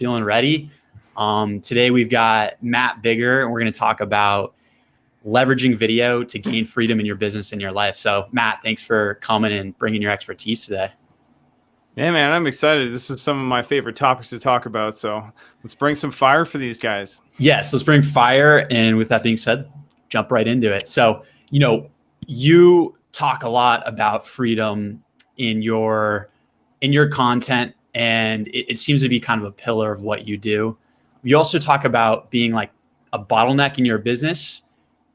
feeling ready. Today we've got Matt Biggar, and we're going to talk about leveraging video to gain freedom in your business and your life. So Matt, thanks for coming and bringing your expertise today. Yeah, man, I'm excited. This is some of my favorite topics to talk about. So let's bring some fire for these guys. Yes, let's bring fire. And with that being said, jump right into it. So, you talk a lot about freedom in your content, and it seems to be kind of a pillar of what you do. You also talk about being like a bottleneck in your business.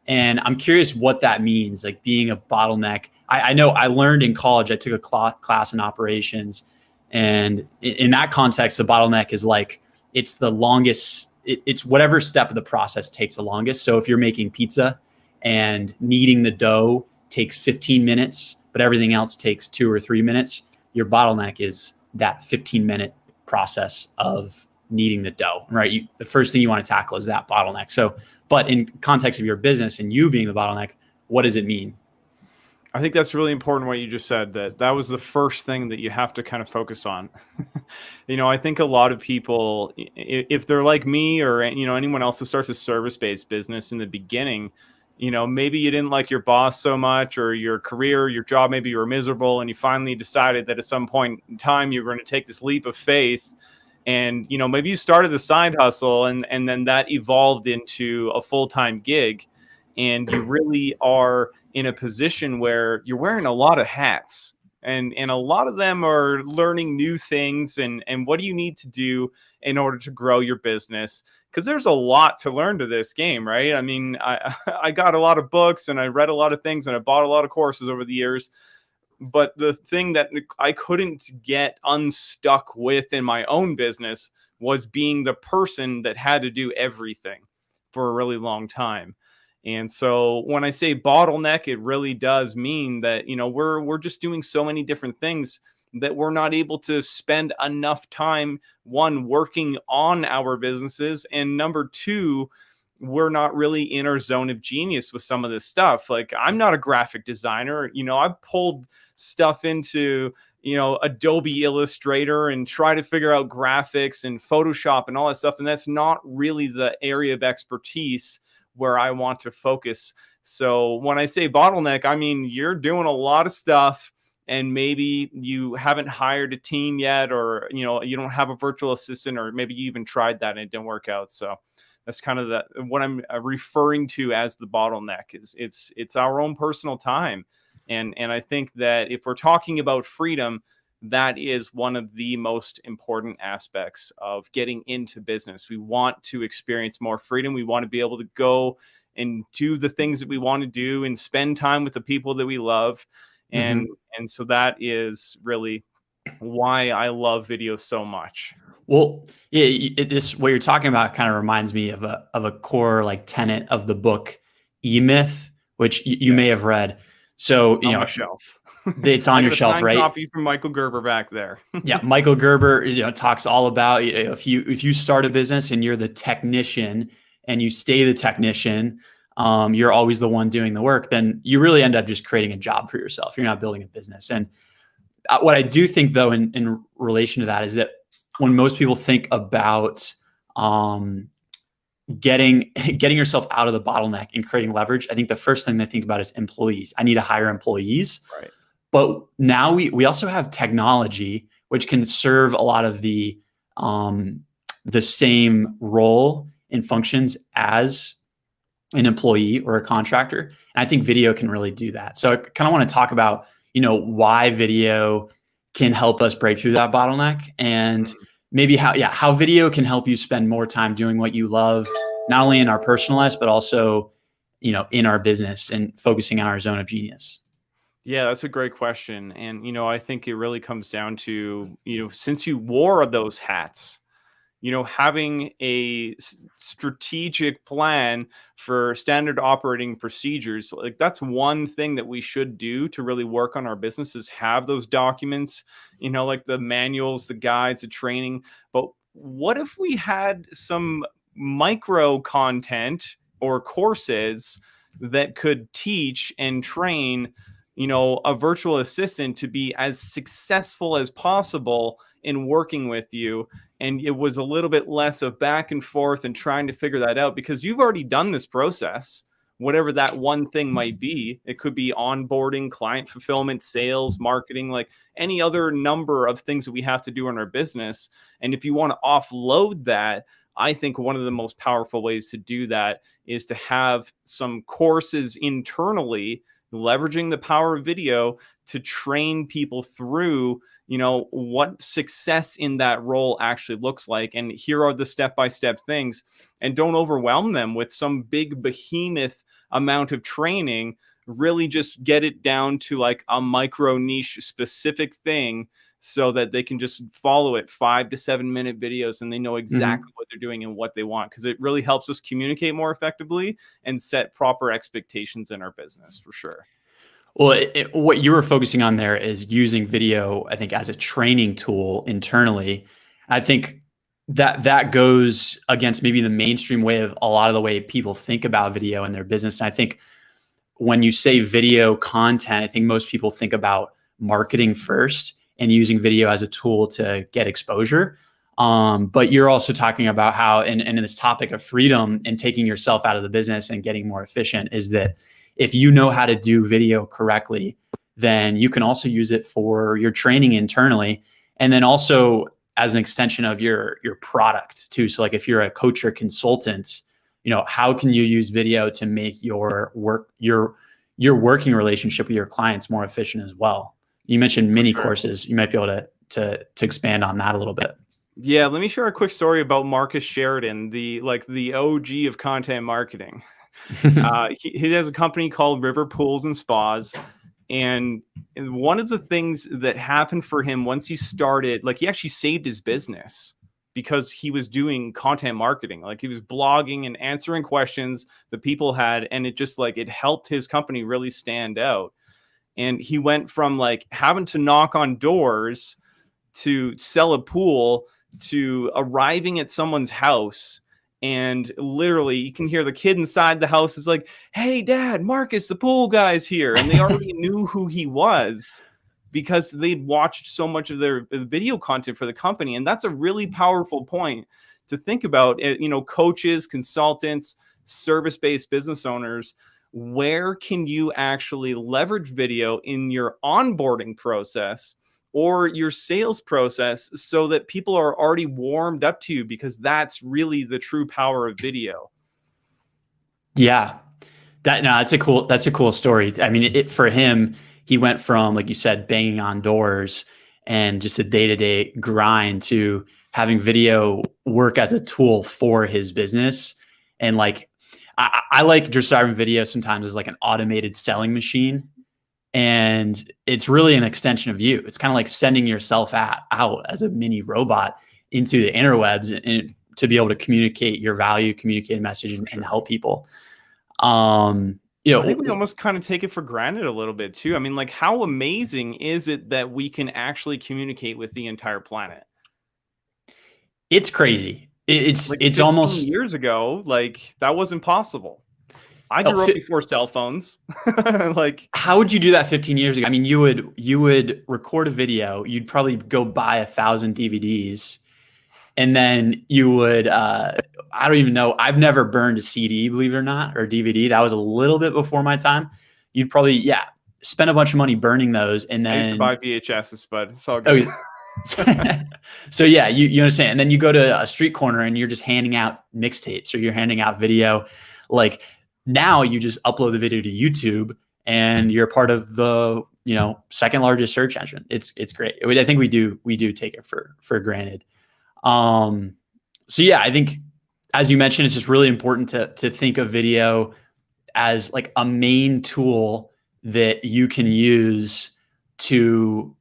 And I'm curious what that means, like being a bottleneck. I know I learned in college, I took a class in operations. And in that context, the bottleneck is like, it's the longest, it's whatever step of the process takes the longest. So if you're making pizza and kneading the dough takes 15 minutes, but everything else takes 2 or 3 minutes, your bottleneck is that 15-minute process of kneading the dough, right? The first thing you want to tackle is that bottleneck. So, but in context of your business and you being the bottleneck, what does it mean? I think that's really important what you just said, that was the first thing that you have to kind of focus on. I think a lot of people, if they're like me or, anyone else who starts a service-based business in the beginning, maybe you didn't like your boss so much, or your career, your job, maybe you were miserable, and you finally decided that at some point in time you're going to take this leap of faith. And, maybe you started the side hustle and then that evolved into a full-time gig. And you really are in a position where you're wearing a lot of hats, and a lot of them are learning new things. And what do you need to do in order to grow your business? Because there's a lot to learn to this game, right? I mean, I got a lot of books and I read a lot of things and I bought a lot of courses over the years. But the thing that I couldn't get unstuck with in my own business was being the person that had to do everything for a really long time. And so when I say bottleneck, it really does mean that, we're just doing so many different things that we're not able to spend enough time, one, working on our businesses, and number two, we're not really in our zone of genius with some of this stuff. Like, I'm not a graphic designer. I've pulled stuff into, Adobe Illustrator and try to figure out graphics and Photoshop and all that stuff. And that's not really the area of expertise where I want to focus. So when I say bottleneck, I mean, you're doing a lot of stuff and maybe you haven't hired a team yet, or, you don't have a virtual assistant, or maybe you even tried that and it didn't work out. So that's kind of what I'm referring to as the bottleneck. Is it's our own personal time. And I think that if we're talking about freedom, that is one of the most important aspects of getting into business. We want to experience more freedom. We want to be able to go and do the things that we want to do and spend time with the people that we love. And so that is really why I love video so much. Well, this what you're talking about kind of reminds me of a core like tenet of the book E-Myth, which you may have read. So on my shelf. It's on your shelf, right? Copy from Michael Gerber back there. Yeah, Michael Gerber, talks all about if you start a business and you're the technician and you stay the technician, you're always the one doing the work. Then you really end up just creating a job for yourself. You're not building a business. And what I do think, though, in relation to that, is that when most people think about getting yourself out of the bottleneck and creating leverage, I think the first thing they think about is employees. I need to hire employees. Right. But now we also have technology, which can serve a lot of the same role and functions as an employee or a contractor. And I think video can really do that. So I kind of want to talk about, why video can help us break through that bottleneck, and maybe how video can help you spend more time doing what you love, not only in our personal lives, but also, in our business and focusing on our zone of genius. Yeah, that's a great question. And, I think it really comes down to, since you wore those hats, having a strategic plan for standard operating procedures, like that's one thing that we should do to really work on our businesses, have those documents, like the manuals, the guides, the training. But what if we had some micro content or courses that could teach and train, a virtual assistant to be as successful as possible in working with you And it was a little bit less of back and forth and trying to figure that out, because you've already done this process, whatever that one thing might be. It could be onboarding, client fulfillment, sales, marketing, like any other number of things that we have to do in our business. And if you want to offload that, I think one of the most powerful ways to do that is to have some courses internally, leveraging the power of video to train people through, what success in that role actually looks like. And here are the step-by-step things, and don't overwhelm them with some big behemoth amount of training. Really just get it down to like a micro niche specific thing, so that they can just follow it, 5 to 7 minute videos, and they know exactly what they're doing and what they want, because it really helps us communicate more effectively and set proper expectations in our business, for sure. Well, what you were focusing on there is using video, I think, as a training tool internally. I think that goes against maybe the mainstream way of a lot of the way people think about video in their business. And I think when you say video content, I think most people think about marketing first and using video as a tool to get exposure. But you're also talking about how, and in this topic of freedom and taking yourself out of the business and getting more efficient, is that if you know how to do video correctly, then you can also use it for your training internally. And then also as an extension of your product too. So like if you're a coach or consultant, how can you use video to make your working relationship with your clients more efficient as well? You mentioned mini courses. You might be able to expand on that a little bit. Yeah, let me share a quick story about Marcus Sheridan, the OG of content marketing. He has a company called River Pools and Spas. And one of the things that happened for him once he started, like, he actually saved his business because he was doing content marketing. Like, he was blogging and answering questions that people had, and it just it helped his company really stand out. And he went from like having to knock on doors to sell a pool to arriving at someone's house, and literally you can hear the kid inside the house is like, "Hey Dad, Marcus, the pool guy's here." And they already knew who he was because they'd watched so much of their video content for the company. And that's a really powerful point to think about. Coaches, consultants, service-based business owners, where can you actually leverage video in your onboarding process or your sales process so that people are already warmed up to you? Because that's really the true power of video. Yeah, that's a cool story. I mean, for him, he went from, like you said, banging on doors and just the day-to-day grind to having video work as a tool for his business. And I like describing video sometimes as like an automated selling machine. And it's really an extension of you. It's kind of like sending yourself out as a mini robot into the interwebs and to be able to communicate your value, communicate a message, and help people. I think we almost kind of take it for granted a little bit too. I mean, like, how amazing is it that we can actually communicate with the entire planet? It's crazy. It's almost years ago, like, that wasn't possible. I grew up before cell phones. Like, how would you do that 15 years ago? I mean, you would record a video. You'd probably go buy 1,000 DVDs, and then you would. I don't even know. I've never burned a CD, believe it or not, or DVD. That was a little bit before my time. You'd probably spend a bunch of money burning those, and then I used to buy VHSs, but it's all good. So yeah, you understand. And then you go to a street corner and you're just handing out mixtapes, or you're handing out video. Like, now you just upload the video to YouTube and you're part of the, second largest search engine. It's great. I think we do take it for granted. So yeah, I think, as you mentioned, it's just really important to think of video as like a main tool that you can use to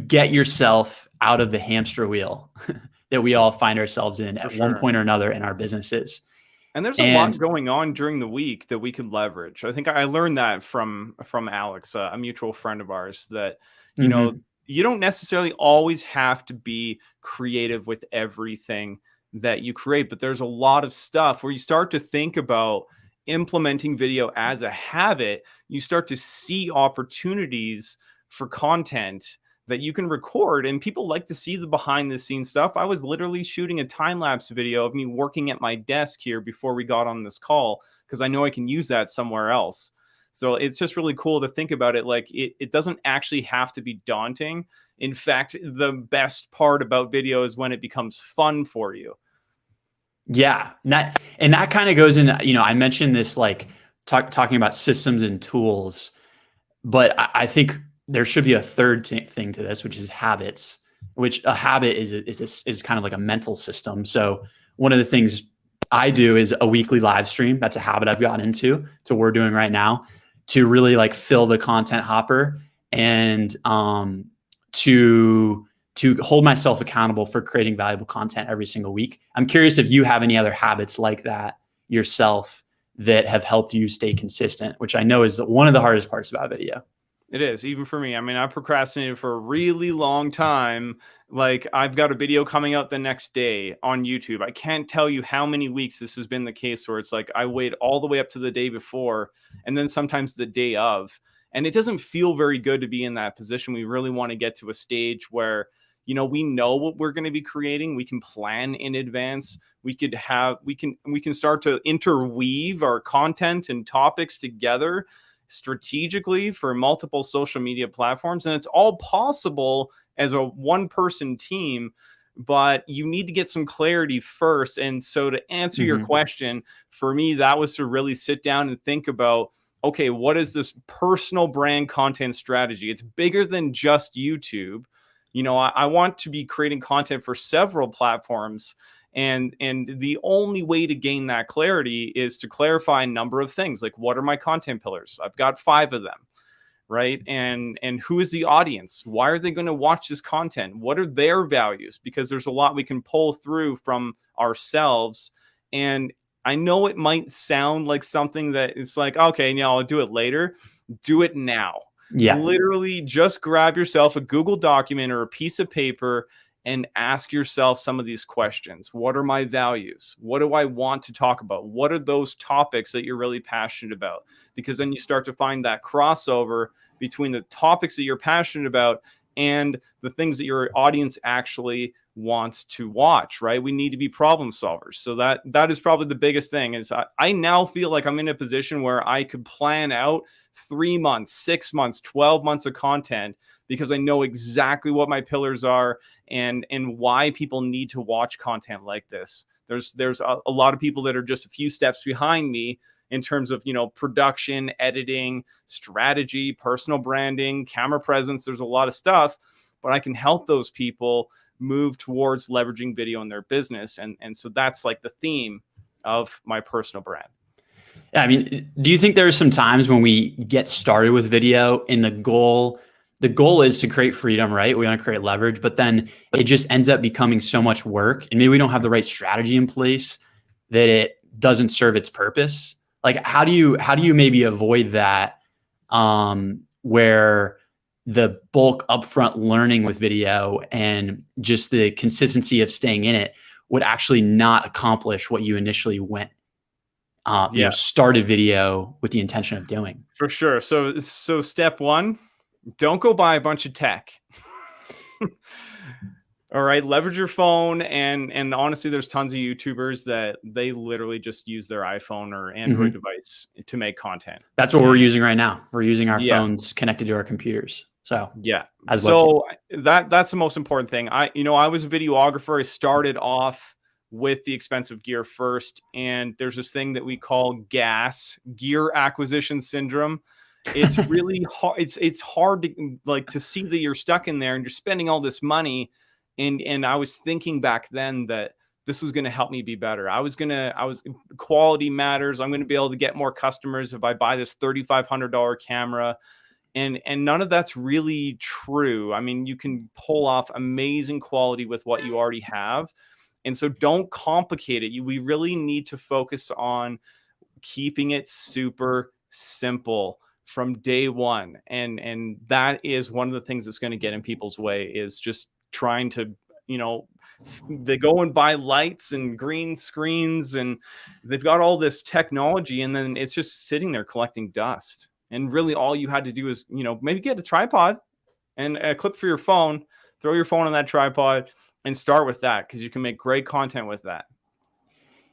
get yourself out of the hamster wheel that we all find ourselves in at one point or another in our businesses. And there's a lot going on during the week that we can leverage. I think I learned that from Alex, a mutual friend of ours, that, you don't necessarily always have to be creative with everything that you create, but there's a lot of stuff where you start to think about implementing video as a habit. You start to see opportunities for content that you can record, and people like to see the behind the scenes stuff. I was literally shooting a time-lapse video of me working at my desk here before we got on this call, because I know I can use that somewhere else. So it's just really cool to think about it. Like it doesn't actually have to be daunting. In fact, the best part about video is when it becomes fun for you. Yeah. And that kind of goes in, I mentioned this, like talking about systems and tools, but I think there should be a third thing to this, which is habits, which a habit is kind of like a mental system. So one of the things I do is a weekly live stream. That's a habit I've gotten into. So we're doing right now to really like fill the content hopper and to hold myself accountable for creating valuable content every single week. I'm curious if you have any other habits like that yourself that have helped you stay consistent, which I know is one of the hardest parts about video. It is, even for me. I mean, I procrastinated for a really long time. Like, I've got a video coming out the next day on YouTube. I can't tell you how many weeks this has been the case where it's like I wait all the way up to the day before and then sometimes the day of. And it doesn't feel very good to be in that position. We really want to get to a stage where, we know what we're going to be creating. We can plan in advance. We can start to interweave our content and topics together strategically for multiple social media platforms. And it's all possible as a one-person team, but you need to get some clarity first. And so to answer your question, for me, that was to really sit down and think about, okay, what is this personal brand content strategy? It's bigger than just YouTube. I want to be creating content for several platforms. And the only way to gain that clarity is to clarify a number of things. Like, what are my content pillars? I've got 5 of them, right? And who is the audience? Why are they going to watch this content? What are their values? Because there's a lot we can pull through from ourselves. And I know it might sound like something that it's like, okay, I'll do it later. Do it now. Yeah. Literally just grab yourself a Google document or a piece of paper and ask yourself some of these questions. What are my values? What do I want to talk about? What are those topics that you're really passionate about? Because then you start to find that crossover between the topics that you're passionate about and the things that your audience actually wants to watch, right? We need to be problem solvers. So that is probably the biggest thing. Is I now feel like I'm in a position where I could plan out 3 months, 6 months, 12 months of content, because I know exactly what my pillars are and why people need to watch content like this. There's a lot of people that are just a few steps behind me in terms of, production, editing, strategy, personal branding, camera presence. There's a lot of stuff, but I can help those people move towards leveraging video in their business. And so that's like the theme of my personal brand. Yeah, I mean, do you think there are some times when we get started with video and the goal is to create freedom, right? We want to create leverage, but then it just ends up becoming so much work and maybe we don't have the right strategy in place that it doesn't serve its purpose? Like, how do you maybe avoid that, where the bulk upfront learning with video and just the consistency of staying in it would actually not accomplish what you initially started video with the intention of doing? For sure. So step 1, don't go buy a bunch of tech. All right, leverage your phone, and honestly, there's tons of YouTubers that they literally just use their iPhone or Android device to make content. That's what we're using right now. We're using our phones connected to our computers. So that's the most important thing. I was a videographer. I started off with the expensive gear first, and there's this thing that we call GAS, gear acquisition syndrome. It's really hard. It's hard to see that you're stuck in there and you're spending all this money. And I was thinking back then that this was going to help me be better. Quality matters. I'm going to be able to get more customers if I buy this $3,500 camera. And none of that's really true. I mean, you can pull off amazing quality with what you already have. And so don't complicate it. We really need to focus on keeping it super simple from day one. And that is one of the things that's going to get in people's way, is just trying to, they go and buy lights and green screens and they've got all this technology, and then it's just sitting there collecting dust. And really all you had to do is, maybe get a tripod, and a clip for your phone. Throw your phone on that tripod and start with that, because you can make great content with that.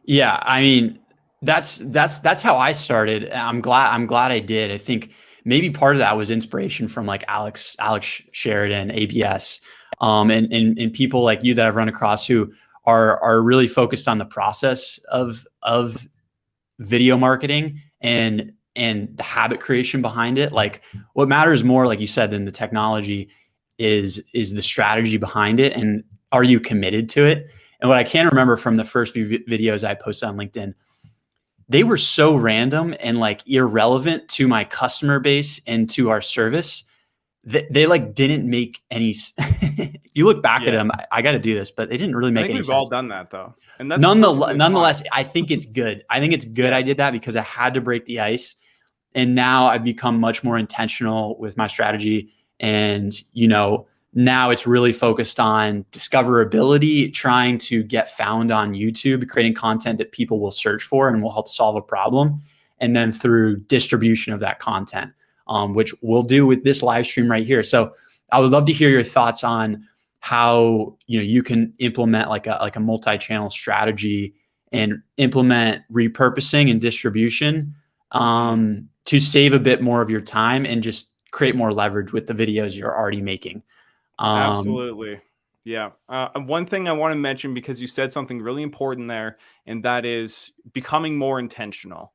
Yeah, I mean, that's how I started. I'm glad I did. I think maybe part of that was inspiration from like Alex Sheridan, ABS, and people like you that I've run across who are really focused on the process of video marketing and the habit creation behind it. Like what matters more, like you said, than the technology is the strategy behind it, and are you committed to it? And what I can remember from the first few videos I posted on LinkedIn, they were so random and like irrelevant to my customer base and to our service that they like didn't make any. You look back at them, I got to do this, but they didn't really I make think any we've sense. all done that though, and that's nonetheless, I think it's good. I think it's good. I did that because I had to break the ice, and now I've become much more intentional with my strategy. And now it's really focused on discoverability, trying to get found on YouTube, creating content that people will search for and will help solve a problem. And then through distribution of that content, which we'll do with this live stream right here. So I would love to hear your thoughts on how you can implement like a multi-channel strategy and implement repurposing and distribution to save a bit more of your time and just create more leverage with the videos you're already making. Absolutely. Yeah. One thing I want to mention, because you said something really important there, and that is becoming more intentional.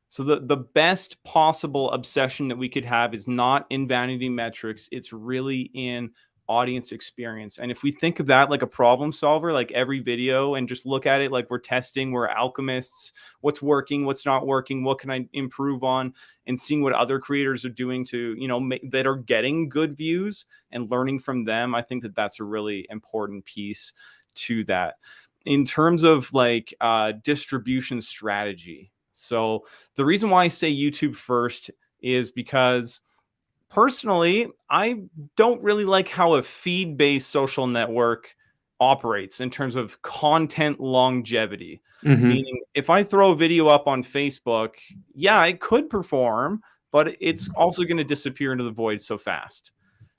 So the best possible obsession that we could have is not in vanity metrics. It's really in audience experience. And if we think of that like a problem solver, like every video, and just look at it like we're testing, we're alchemists, what's working, what's not working, what can I improve on, and seeing what other creators are doing to, that are getting good views and learning from them. I think that that's a really important piece to that. In terms of like distribution strategy. So the reason why I say YouTube first is because personally, I don't really like how a feed-based social network operates in terms of content longevity. Mm-hmm. Meaning, if I throw a video up on Facebook, yeah, it could perform, but it's also going to disappear into the void so fast,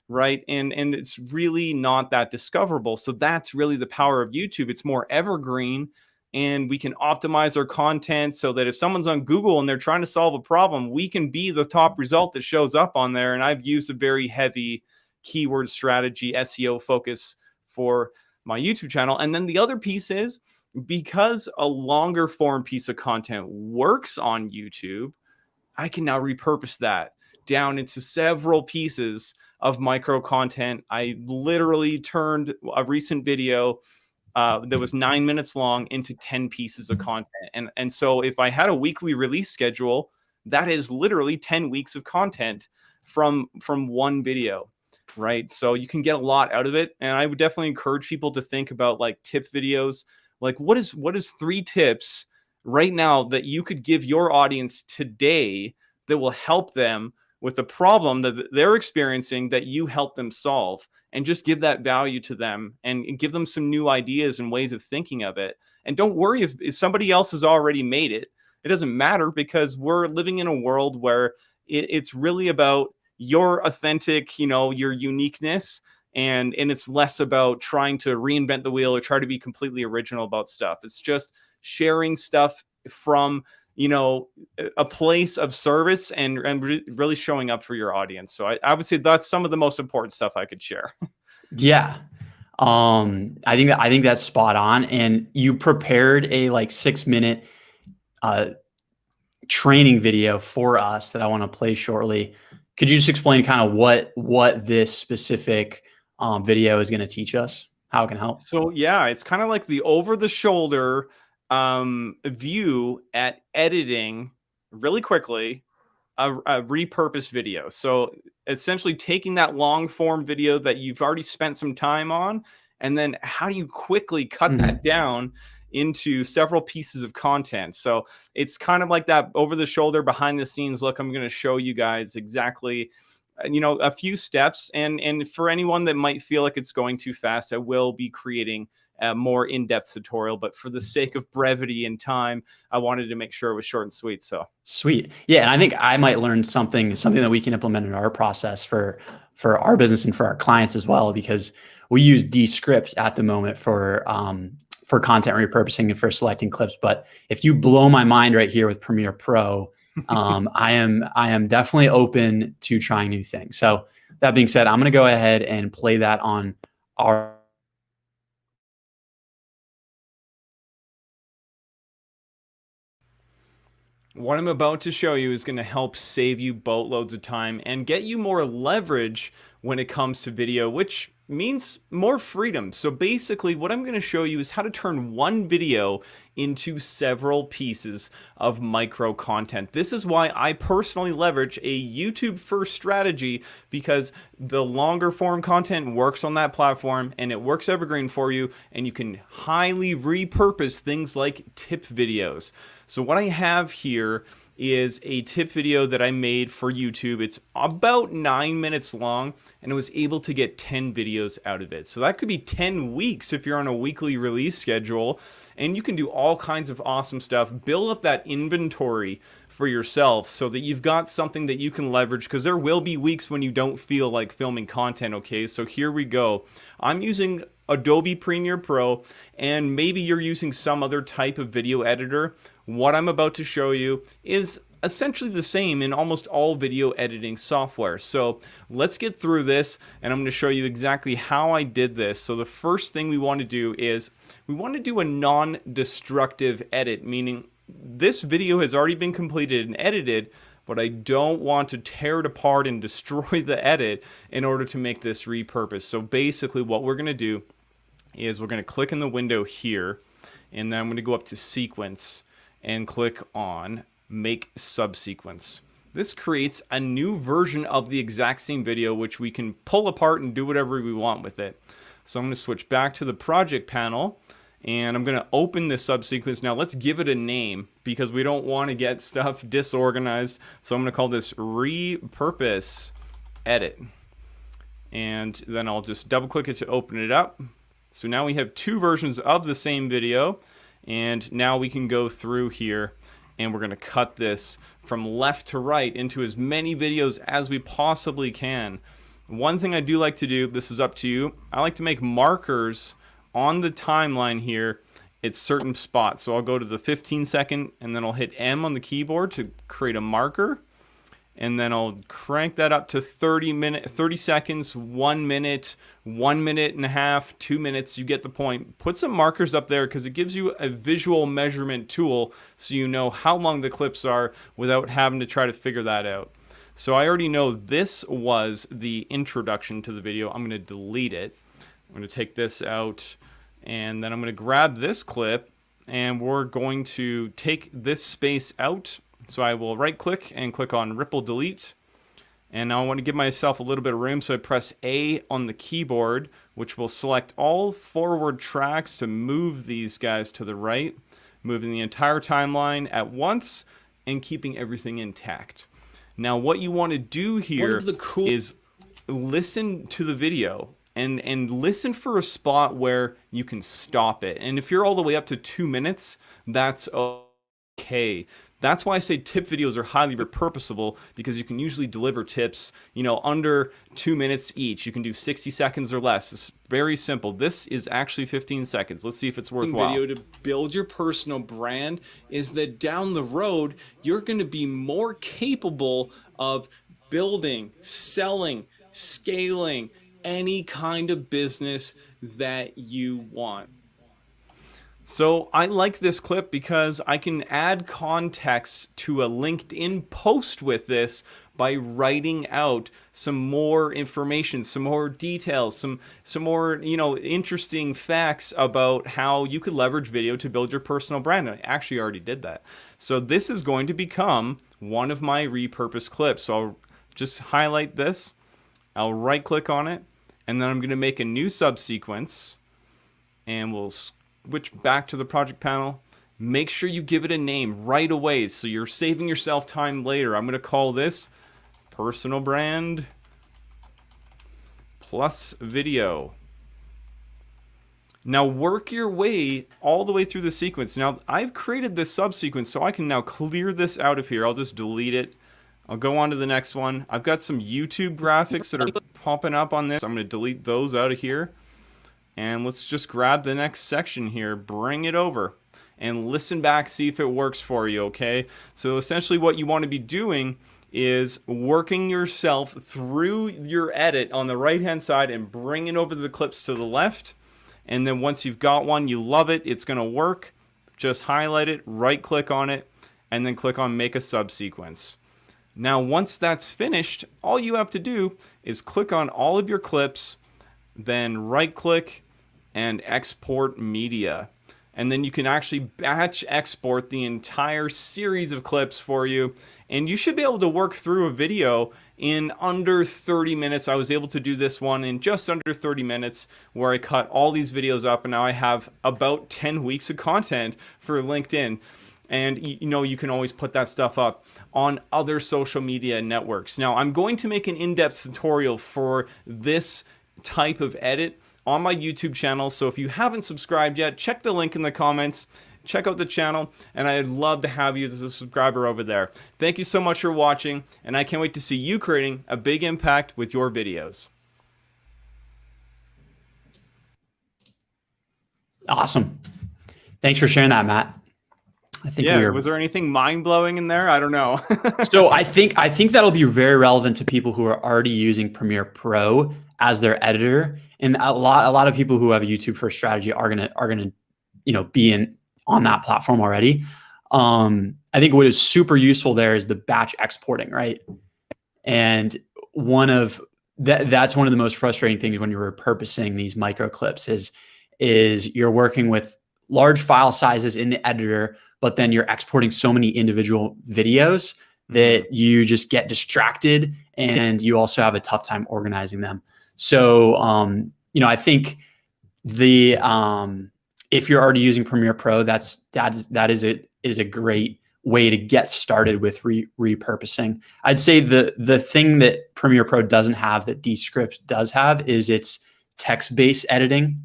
right? And it's really not that discoverable. So that's really the power of YouTube. It's more evergreen, and we can optimize our content so that if someone's on Google and they're trying to solve a problem, we can be the top result that shows up on there. And I've used a very heavy keyword strategy, SEO focus for my YouTube channel. And then the other piece is, because a longer form piece of content works on YouTube, I can now repurpose that down into several pieces of micro content. I literally turned a recent video that was 9 minutes long into 10 pieces of content. And so if I had a weekly release schedule, that is literally 10 weeks of content from one video, right? So you can get a lot out of it. And I would definitely encourage people to think about like tip videos. Like what is 3 tips right now that you could give your audience today that will help them with a problem that they're experiencing that you help them solve, and just give that value to them and give them some new ideas and ways of thinking of it. And don't worry if somebody else has already made it. It doesn't matter, because we're living in a world where it's really about your authentic, your uniqueness. And it's less about trying to reinvent the wheel or try to be completely original about stuff. It's just sharing stuff from a place of service and really showing up for your audience. So I would say that's some of the most important stuff I could share. Yeah. I think that's spot on. And you prepared a like 6-minute training video for us that I want to play shortly. Could you just explain kind of what this specific video is going to teach us, how it can help? So yeah, it's kind of like the over the shoulder view at editing really quickly a repurposed video. So essentially taking that long form video that you've already spent some time on, and then how do you quickly cut that down into several pieces of content. So it's kind of like that over the shoulder, behind the scenes look. I'm going to show you guys exactly a few steps, and for anyone that might feel like it's going too fast, I will be creating a more in-depth tutorial, but for the sake of brevity and time, I wanted to make sure it was short and sweet. So sweet. Yeah. And I think I might learn something that we can implement in our process for our business and for our clients as well, because we use Descript at the moment for content repurposing and for selecting clips. But if you blow my mind right here with Premiere Pro, I am definitely open to trying new things. So that being said, I'm going to go ahead and play that on our. What I'm about to show you is going to help save you boatloads of time and get you more leverage when it comes to video, which means more freedom. So basically what I'm going to show you is how to turn one video into several pieces of micro content. This is why I personally leverage a YouTube first strategy, because the longer form content works on that platform and it works evergreen for you, and you can highly repurpose things like tip videos. So what I have here is a tip video that I made for YouTube. It's about 9 minutes long, and I was able to get 10 videos out of it. So that could be 10 weeks if you're on a weekly release schedule, and you can do all kinds of awesome stuff. Build up that inventory for yourself so that you've got something that you can leverage, because there will be weeks when you don't feel like filming content, okay? So here we go. I'm using Adobe Premiere Pro, and maybe you're using some other type of video editor. What I'm about to show you is essentially the same in almost all video editing software. So let's get through this, and I'm going to show you exactly how I did this. So the first thing we want to do is we want to do a non-destructive edit, meaning this video has already been completed and edited, but I don't want to tear it apart and destroy the edit in order to make this repurpose. So basically what we're going to do is we're going to click in the window here, and then I'm going to go up to sequence and click on make subsequence. This creates a new version of the exact same video, which we can pull apart and do whatever we want with it. So I'm going to switch back to the project panel, and I'm going to open this subsequence. Now let's give it a name, because we don't want to get stuff disorganized. So I'm going to call this repurpose edit, and then I'll just double click it to open it up. So now we have two versions of the same video, and now we can go through here, and we're going to cut this from left to right into as many videos as we possibly can. One thing I do like to do, this is up to you, I like to make markers on the timeline here at certain spots. So I'll go to the 15-second, and then I'll hit M on the keyboard to create a marker, and then I'll crank that up to 30 seconds, 1 minute, 1 minute and a half, 2 minutes. You get the point. Put some markers up there, because it gives you a visual measurement tool so you know how long the clips are without having to try to figure that out. So I already know this was the introduction to the video. I'm going to delete it. I'm going to take this out, and then I'm going to grab this clip, and we're going to take this space out. So I will right click and click on Ripple Delete. And now I want to give myself a little bit of room, so I press A on the keyboard, which will select all forward tracks to move these guys to the right, moving the entire timeline at once and keeping everything intact. Now what you want to do here is listen to the video and listen for a spot where you can stop it. And if you're all the way up to 2 minutes, that's okay. That's why I say tip videos are highly repurposable, because you can usually deliver tips, you know, under 2 minutes each. You can do 60 seconds or less. It's very simple. This is actually 15 seconds. Let's see if it's worthwhile. Video to build your personal brand is that down the road, you're going to be more capable of building, selling, scaling any kind of business that you want. So I like this clip because I can add context to a LinkedIn post with this by writing out some more information, some more details, some more, you know, interesting facts about how you could leverage video to build your personal brand. I actually already did that. So this is going to become one of my repurposed clips. So I'll just highlight this. I'll right click on it, and then I'm going to make a new subsequence, and we'll switch back to the project panel. Make sure you give it a name right away so you're saving yourself time later. I'm going to call this personal brand plus video. Now work your way all the way through the sequence. Now I've created this subsequence, so I can now clear this out of here. I'll just delete it. I'll go on to the next one. I've got some YouTube graphics that are popping up on this. I'm going to delete those out of here. And let's just grab the next section here, bring it over, and listen back, see if it works for you, okay? So essentially what you want to be doing is working yourself through your edit on the right-hand side and bringing over the clips to the left. And then once you've got one, you love it, it's going to work, just highlight it, right-click on it, and then click on Make a Subsequence. Now, once that's finished, all you have to do is click on all of your clips, then right-click and Export Media. And then you can actually batch export the entire series of clips for you. And you should be able to work through a video in under 30 minutes. I was able to do this one in just under 30 minutes, where I cut all these videos up, and now I have about 10 weeks of content for LinkedIn. And you know, you can always put that stuff up on other social media networks. Now, I'm going to make an in-depth tutorial for this type of edit on my YouTube channel. So if you haven't subscribed yet, check the link in the comments, check out the channel, and I'd love to have you as a subscriber over there. Thank you so much for watching, and I can't wait to see you creating a big impact with your videos. Awesome. Thanks for sharing that, Matt. I think was there anything mind-blowing in there? I don't know. So I think that'll be very relevant to people who are already using Premiere Pro as their editor, and a lot of people who have a YouTube first strategy are gonna be on that platform already. I think what is super useful there is the batch exporting, right? And that's one of the most frustrating things when you're repurposing these micro clips is you're working with large file sizes in the editor, but then you're exporting so many individual videos that you just get distracted, and you also have a tough time organizing them. So, I think if you're already using Premiere Pro, that is a great way to get started with repurposing. I'd say the thing that Premiere Pro doesn't have that Descript does have is its text-based editing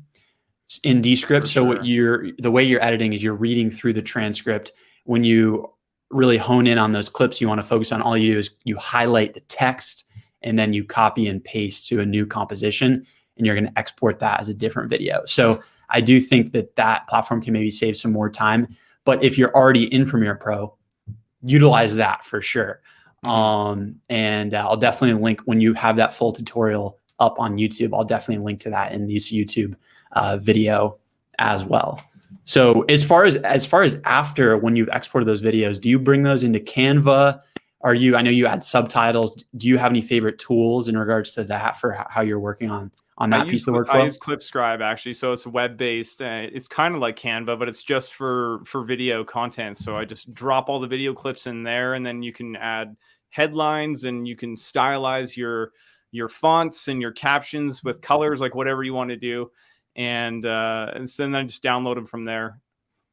in Descript. So the way you're editing is you're reading through the transcript. When you really hone in on those clips you want to focus on, all you do is you highlight the text and then you copy and paste to a new composition, and you're going to export that as a different video. So I do think that platform can maybe save some more time. But if you're already in Premiere Pro, utilize that for sure. And I'll definitely link when you have that full tutorial up on YouTube. I'll definitely link to that in this YouTube video as well. So as far as after, when you've exported those videos, do you bring those into Canva? I know you add subtitles. Do you have any favorite tools in regards to that for how you're working on that piece of the workflow? I use ClipScribe actually, so it's web-based. It's kind of like Canva, but it's just for video content. So I just drop all the video clips in there, and then you can add headlines, and you can stylize your fonts and your captions with colors, like whatever you want to do. And so then I just download them from there.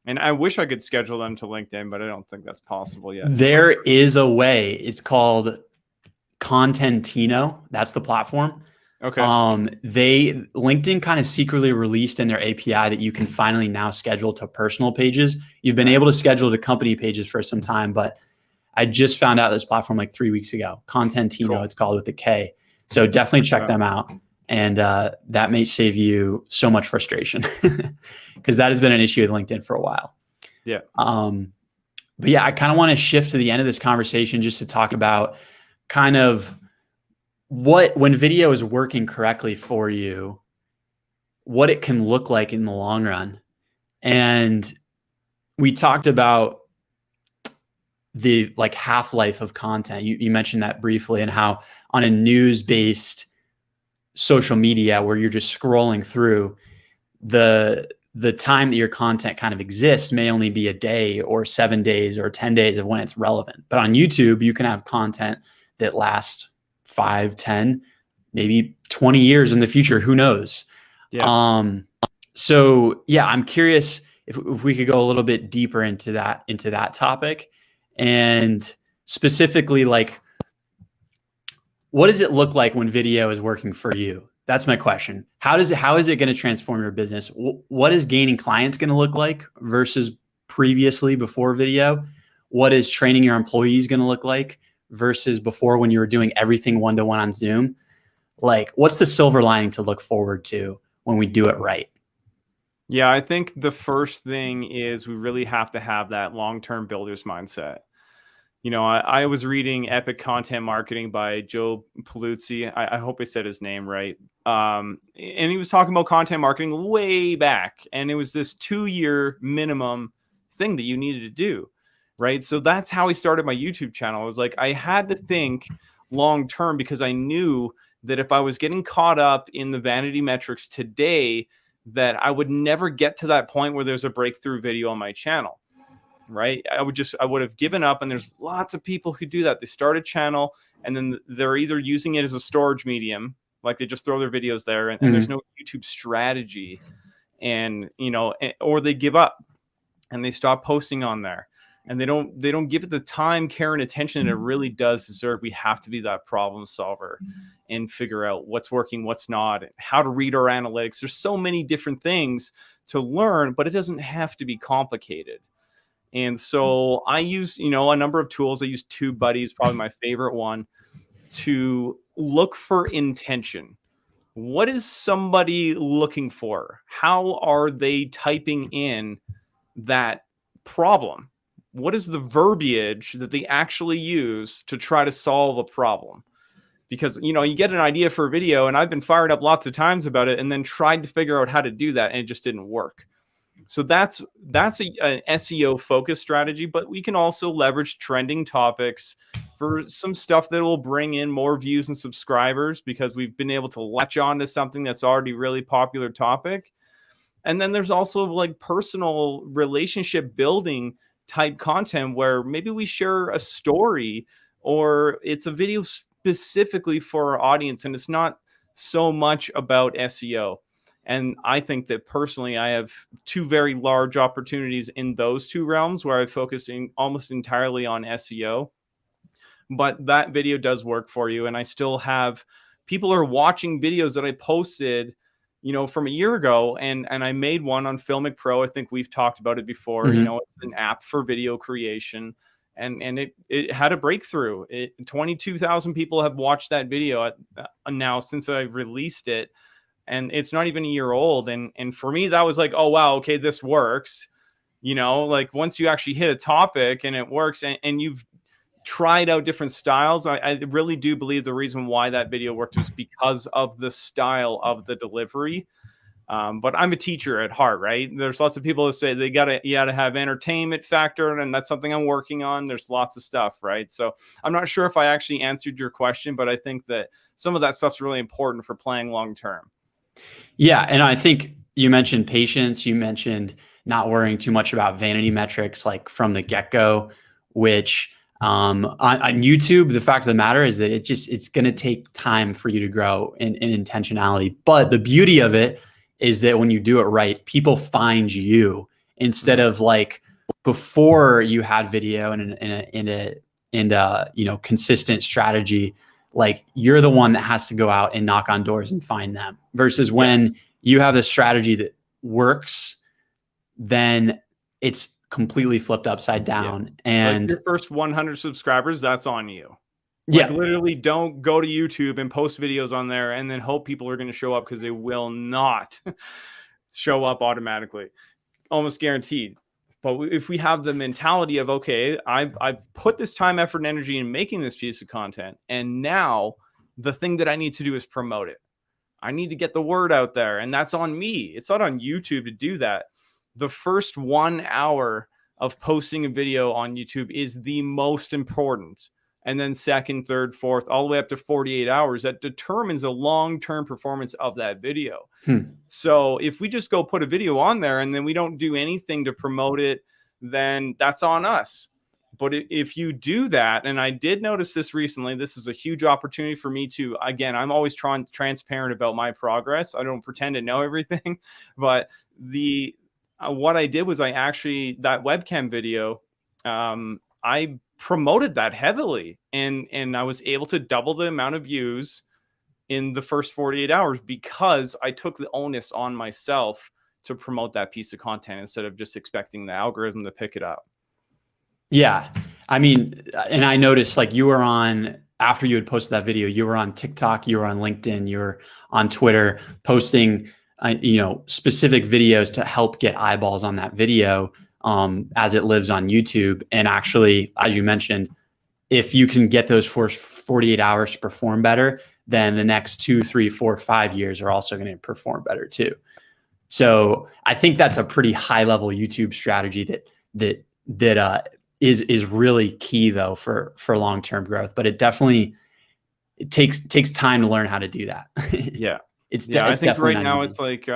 And I wish I could schedule them to LinkedIn, but I don't think that's possible yet. There is a way. It's called Contentino. That's the platform. Okay. LinkedIn kind of secretly released in their API that you can finally now schedule to personal pages. You've been able to schedule to company pages for some time, but I just found out this platform like 3 weeks ago. Contentino, cool. It's called, with a K. So definitely check them out. And that may save you so much frustration, because that has been an issue with LinkedIn for a while. Yeah. But yeah, I kind of want to shift to the end of this conversation just to talk about kind of when video is working correctly for you, what it can look like in the long run. And we talked about the half-life of content. You mentioned that briefly, and how on a news-based social media where you're just scrolling through, the time that your content kind of exists may only be a day or 7 days or 10 days of when it's relevant. But on YouTube, you can have content that lasts 5, 10, maybe 20 years in the future. Who knows? Yeah. So yeah, I'm curious if we could go a little bit deeper into that topic, and specifically, what does it look like when video is working for you? That's my question. How is it going to transform your business? What is gaining clients going to look like versus previously before video? What is training your employees going to look like versus before when you were doing everything one-to-one on Zoom? Like, what's the silver lining to look forward to when we do it right? Yeah, I think the first thing is we really have to have that long-term builder's mindset. You know, I was reading Epic Content Marketing by Joe Paluzzi. I hope I said his name right. And he was talking about content marketing way back. And it was this 2-year minimum thing that you needed to do, right? So that's how I started my YouTube channel. I was like, I had to think long term because I knew that if I was getting caught up in the vanity metrics today, that I would never get to that point where there's a breakthrough video on my channel. Right. I would have given up. And there's lots of people who do that. They start a channel and then they're either using it as a storage medium, like they just throw their videos there and there's no YouTube strategy, and, you know, or they give up and they stop posting on there and they don't give it the time, care, and attention that it really does deserve. We have to be that problem solver and figure out what's working, what's not, how to read our analytics. There's so many different things to learn, but it doesn't have to be complicated. And so I use, you know, a number of tools. I use TubeBuddy, is probably my favorite one, to look for intention. What is somebody looking for? How are they typing in that problem? What is the verbiage that they actually use to try to solve a problem? Because, you know, you get an idea for a video, and I've been fired up lots of times about it and then tried to figure out how to do that, and it just didn't work. So that's an SEO focused strategy, but we can also leverage trending topics for some stuff that will bring in more views and subscribers because we've been able to latch on to something that's already really popular topic. And then there's also like personal relationship building type content where maybe we share a story or it's a video specifically for our audience, and it's not so much about SEO. And I think that personally, I have 2 very large opportunities in those 2 realms where I'm focusing almost entirely on SEO. But that video does work for you. And I still have people are watching videos that I posted, you know, from a year ago. And I made one on Filmic Pro. I think we've talked about it before. You know, it's an app for video creation. And it had a breakthrough. 22,000 people have watched that video now since I've released it. And it's not even a year old. And for me, that was like, oh, wow, okay, this works. You know, like once you actually hit a topic and it works and you've tried out different styles, I really do believe the reason why that video worked was because of the style of the delivery. But I'm a teacher at heart, right? There's lots of people that say you gotta have entertainment factor, and that's something I'm working on. There's lots of stuff, right? So I'm not sure if I actually answered your question, but I think that some of that stuff's really important for playing long term. Yeah. And I think you mentioned patience. You mentioned not worrying too much about vanity metrics, like from the get-go, which on YouTube, the fact of the matter is that it's going to take time for you to grow in intentionality. But the beauty of it is that when you do it right, people find you instead of like before you had video and a you know, consistent strategy. Like you're the one that has to go out and knock on doors and find them versus when you have a strategy that works, then it's completely flipped upside down. And like your first 100 subscribers, that's on you. Like literally don't go to YouTube and post videos on there and then hope people are going to show up, because they will not show up automatically. Almost guaranteed. But if we have the mentality of, okay, I've put this time, effort, and energy in making this piece of content, and now the thing that I need to do is promote it. I need to get the word out there, and that's on me. It's not on YouTube to do that. The first 1 hour of posting a video on YouTube is the most important. And then second, third, fourth, all the way up to 48 hours, that determines a long-term performance of that video. So if we just go put a video on there and then we don't do anything to promote it, then that's on us. But if you do that, and I did notice this recently, this is a huge opportunity for me to, again, I'm always transparent about my progress. I don't pretend to know everything, but what I did was that webcam video, I promoted that heavily, and I was able to double the amount of views in the first 48 hours because I took the onus on myself to promote that piece of content instead of just expecting the algorithm to pick it up. Yeah. I mean, and I noticed like you were on, after you had posted that video, you were on TikTok, you were on LinkedIn, you were on Twitter posting, specific videos to help get eyeballs on that video as it lives on YouTube. And actually, as you mentioned, if you can get those first 48 hours to perform better, then the next 2, 3, 4, 5 years are also going to perform better too. So I think that's a pretty high level YouTube strategy that is really key though for long-term growth, but it takes time to learn how to do that. Yeah. It's I think definitely right not now easy. it's like,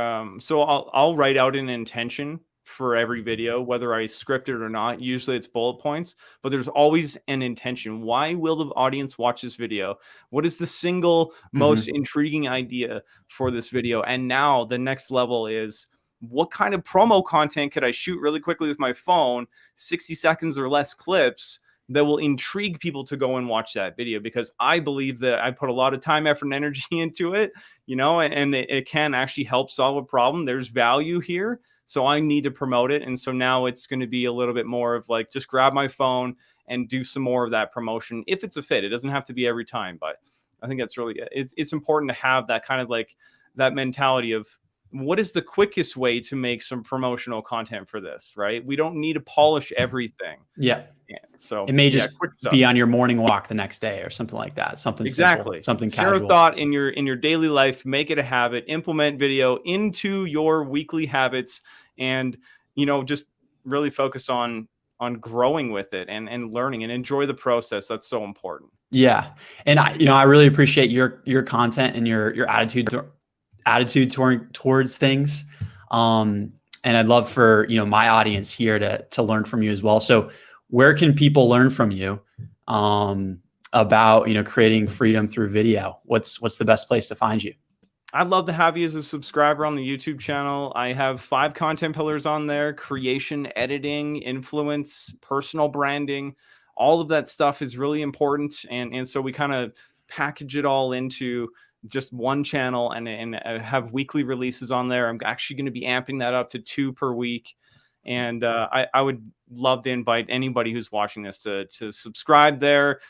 so I'll write out an intention for every video, whether I script it or not. Usually it's bullet points, but there's always an intention. Why will the audience watch this video? What is the single most intriguing idea for this video? And now the next level is, what kind of promo content could I shoot really quickly with my phone, 60 seconds or less clips, that will intrigue people to go and watch that video? Because I believe that I put a lot of time, effort, and energy into it, and it can actually help solve a problem. There's value here. So I need to promote it. And so now it's going to be a little bit more of like, just grab my phone and do some more of that promotion if it's a fit. It doesn't have to be every time, but I think that's really, it's important to have that kind of like that mentality of, what is the quickest way to make some promotional content for this, right? We don't need to polish everything. Yeah. So it may just quick stuff. be on your morning walk the next day or something like that. Something Exactly. simple, something Share casual. a thought in your daily life, make it a habit, implement video into your weekly habits, and just really focus on growing with it and learning and enjoy the process. That's so important. Yeah. And I really appreciate your content and your attitude towards things. And I'd love for, my audience here to learn from you as well. So where can people learn from you about, creating freedom through video? What's the best place to find you? I'd love to have you as a subscriber on the YouTube channel. I have 5 content pillars on there: creation, editing, influence, personal branding. All of that stuff is really important. And so we kind of package it all into just one channel and have weekly releases on there. I'm actually going to be amping that up to 2 per week. And I would love to invite anybody who's watching this to subscribe there,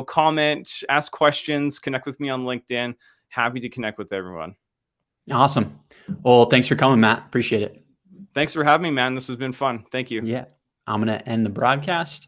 comment, ask questions, connect with me on LinkedIn. Happy to connect with everyone. Awesome. Well, thanks for coming, Matt. Appreciate it. Thanks for having me, man. This has been fun. Thank you. Yeah. I'm going to end the broadcast.